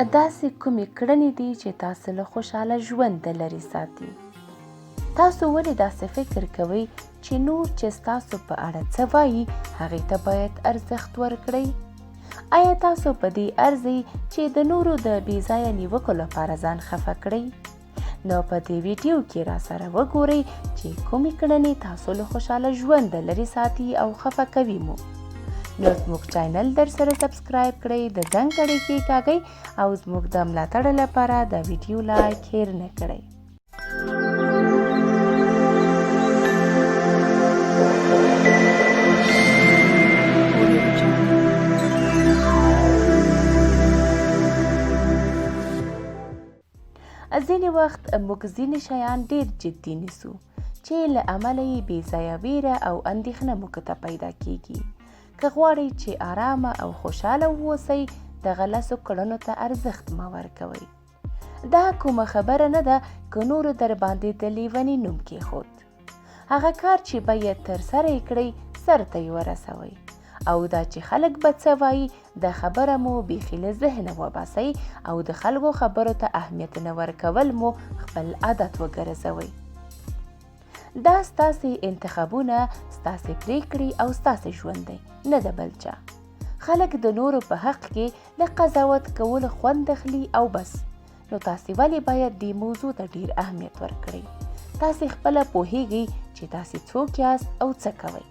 داسې کومې کړنې دي چې تاسو له خوشحاله ژوند لرې ساتي؟ تاسو ولې داسې فکر کوئ چې نور چې ستاسو په اړه څه وایي هغې ته باید ارزښت ورکړئ؟ آیا تاسو په دې ارزئ چې د نورو د بې ځایه نیوکو لپاره ځان خفه کړئ؟ نو په دې ویډیو کې را سره وګورئ چې کومې کړنې تاسو له خوشحاله ژوند لرې ساتي او خفه کوي مو. نو زموږ چینل در سره سبسکرایب کړئ، د زنګ کړۍ کېکاږئ او زموږ د ملاتړ لپاره د ویډیو لایک هیر نه کړئ. ځینې وخت موږ ځینې شیان ډېر جدي نیسو چې له امله یې بې ځایه ویره او اندېښنه موږ ته پیدا کیږي. که غواړئ چې آرامه او خوشحاله واوسئ، دغه لسو کړنو ته ارزښت مه ورکوئ. دا کومه خبره نه ده که نورو در باندې د لیوني نوم کېښود. هغه کار چې باید ترسره یې کړئ سر ته یې ورسوئ، او دا چې خلک به څه وایي د خبره مو بیخي له ذهنه وباسئ او د خلکو خبرو ته اهمیت نه ورکول مو خپل عادت وګرځوئ. دا ستاسې انتخابونه، ستاسې پریکړې او ستاسې ژوند دی، نه د بل چا. خلک د نورو په حق کې له قضاوت کولو خوند اخلي او بس. نو تاسې ولې باید دې موضوع ته ډیر اهمیت ورکړئ؟ تاسې خپله پوهیږئ چې تاسې څوک یاست او څه کوئ.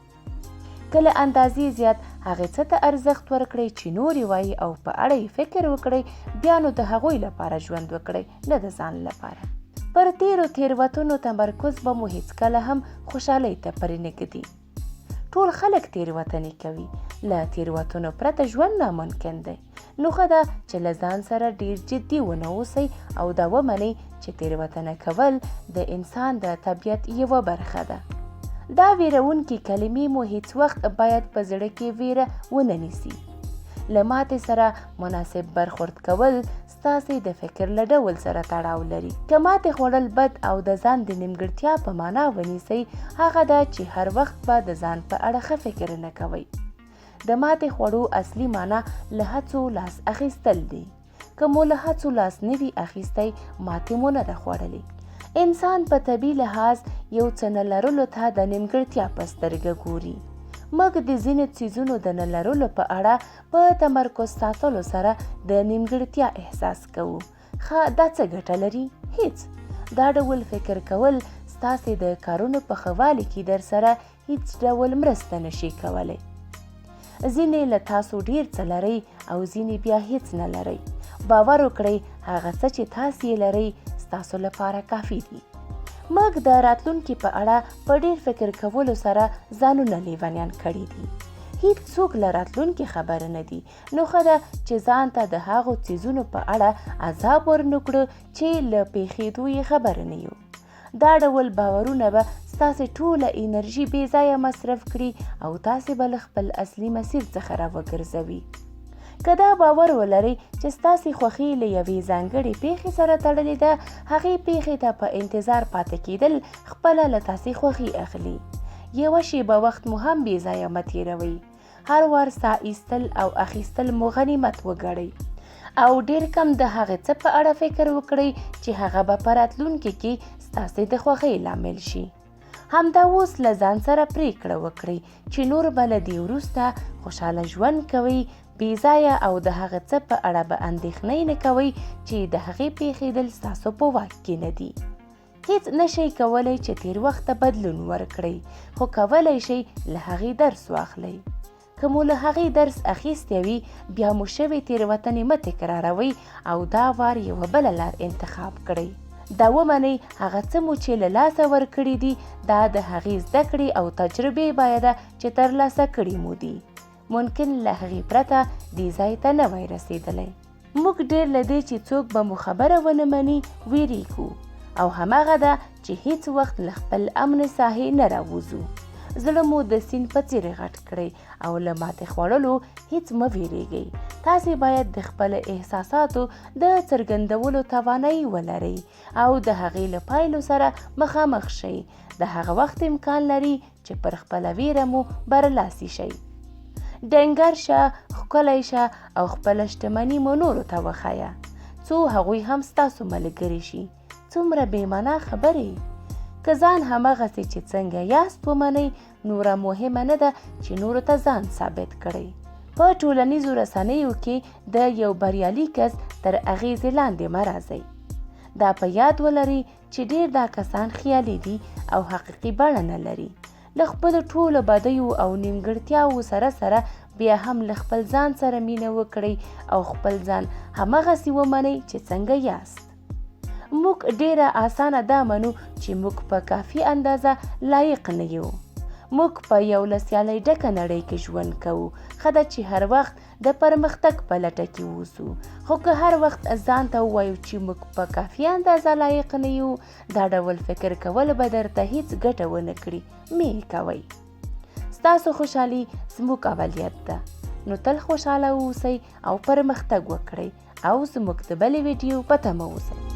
که له اندازې زیات هغې څه ته ارزښت ورکړئ چې نورې وایي او په اړه یې فکر وکړئ، بیا نو د هغوی لپاره ژوند وکړئ، نه د ځان لپاره. پر تیرو تیروتنو تمرکز به مو هیڅکله هم خوشحالۍ ته پرې نه ږدي. ټول خلک تیروتنې کوي، له تیروتنو پرته ژوند ناممکن دی. نو ښه ده چې له ځان سره ډیر جدي ونه اوسئ او دا ومنئ چې تیروتنه کول د انسان د طبیعت یوه برخه ده. دا ویرونکې کلمې مو هیڅ وخت باید په زړه کې ویره ونه نیسي. له ماتې سره مناسب برخورد کول ستاسې د فکر له ډول سره تړاو لري. که ماتې خوړل بد او د ځان د نیمګړتیا په معنا ونیسئ، هغه ده چې هر وخت به د ځان په اړه ښه فکر نه کوئ. د ماتې خوړو اصلي معنا له هڅو لاس اخیستل دي. که مو له هڅو لاس نه وي اخیستی، ماتې مو نه ده خوړلې. انسان په طبیعي لحاظ یو څه نه لرلو ته د نیمګړتیا په سترګه ګوري. موږ د ځینو څیزونو د نه لرلو په اړه په تمرکز ساتلو سره د نیمګړتیا احساس کوو. ښه، دا څه ګټه لري؟ هیڅ. دا ډول فکر کول ستاسې د کارونو په ښه والي کې در سره هیڅ ډول مرسته نشي کولی. ځینې له تاسو ډیر څه لرئ او ځینې بیا هیڅ نه لرئ. باور وکړئ هغه څه چې تاسې یې لرئ ستاسو لپاره کافي دي. موږ د راتلونکي په اړه په ډیر فکر کولو سره ځانونه لیونیان کړي دي. هیڅ څوک له راتلونکي خبره نه دي. نو ښه ده چې ځان ته د هغو څیزونو په اړه عذاب ورنکړو چې له پیښېدو یې خبر نه یو. دا ډول باورونه به ستاسې ټوله انرژي بې ځایه مصرف کړي او تاسې به له خپل اصلي مسیر څخه راوګرځوي. که دا باور ولرئ چې ستاسې خوښي له یوې ځانګړې پیښې سره تړلې ده، هغې پیښې ته په انتظار پاتې کیدل خپله له تاسې خوښي اخلي. یوه شیبه وخت مو هم بې ځایه مه تېروئ. هر وار ساه ایستل او اخیستل مو غنیمت وګڼئ او ډیر کم د هغې څه په اړه فکر وکړئ چې هغه به په راتلونکي کې ستاسې د خوښۍ لامل شي. همدا اوس له ځان سره پریکړه وکړئ چې نور به له دې وروسته خوشحاله ژوند کوئ، بې ځایه او د هغه څه په اړه به اندېښنه نه کوئ چې د هغې پیښېدل ستاسو په واک کې نه دي. هیڅ نشئ کولی چې تیر وخت ته بدلون ورکړئ، خو کولی شئ له هغې درس واخلئ. که مو له هغې درس اخیستی وي، بیا مو شوې تېروتنې مه تکراروئ او دا وار یوه بله لار انتخاب کړئ. دا ومنئ هغه څه مو چې له لاسه ورکړي دي، دا د هغې زده کړې او تجربې بایده چې ترلاسه کړي مو دي. ممکن له هغې پرته دې ځای ته نه وای رسېدلی. موږ ډېر له دې چې څوک به مو خبره ونه مني ویریږو، او هماغه ده چې هیڅ وخت له خپل امن ساحې نه راوځو. زړه مو د سیند په څېر غټ کړئ او له ماتې خوړلو هیڅ مه ویریږئ. تاسې باید د خپلو احساساتو د څرګندولو توانایي ولرئ او د هغې له پایلو سره مخامخ شئ. د هغه وخت امکان لري چې پر خپله ویره مو برلاسي شئ. ډنګر شه، ښکلی شه او خپله شتمني مو نورو ته وښایه. څو هغوی هم ستاسو ملګري شي. څومره بېمعنا خبرې. که ځان همغسې چې څنګه یاست ومنئ، نوره مهمه نه ده چې نورو ته ځان ثابت کړئ. په ټولنیزو رسنیو کې د یو بریالي کس تر اغېزې لاندې مه راځئ. دا په یاد ولرئ چې ډېر دا کسان خیالي دي او حقیقي بڼه نه لري. له خپلو ټولو بدیو او نیمګړتیاوو سره بیا هم له خپل ځان سره مینه وکړئ او خپل ځان همغسې ومنئ چې څنګه یاست. موږ ډیره اسانه دا منو چې موږ په کافي اندازه لایق نه یو. موږ په یو له سیالۍ ډکه نړۍ کې ژوند کوو. ښه ده چې هر وخت د پرمختګ په لټه کې اوسو. خو که هر وخت ځان ته ووایو چې موږ په کافي اندازه لایق نه یو، دا ډول فکر کول به درته هیڅ ګټه ونه کړي. مې کوئ. ستاسو خوشحالي زموږ اولویت ده. نو تل خوشحاله اوسئ او پرمختګ وکړئ او زموږ د بلې ویډیو په تمه اوسئ.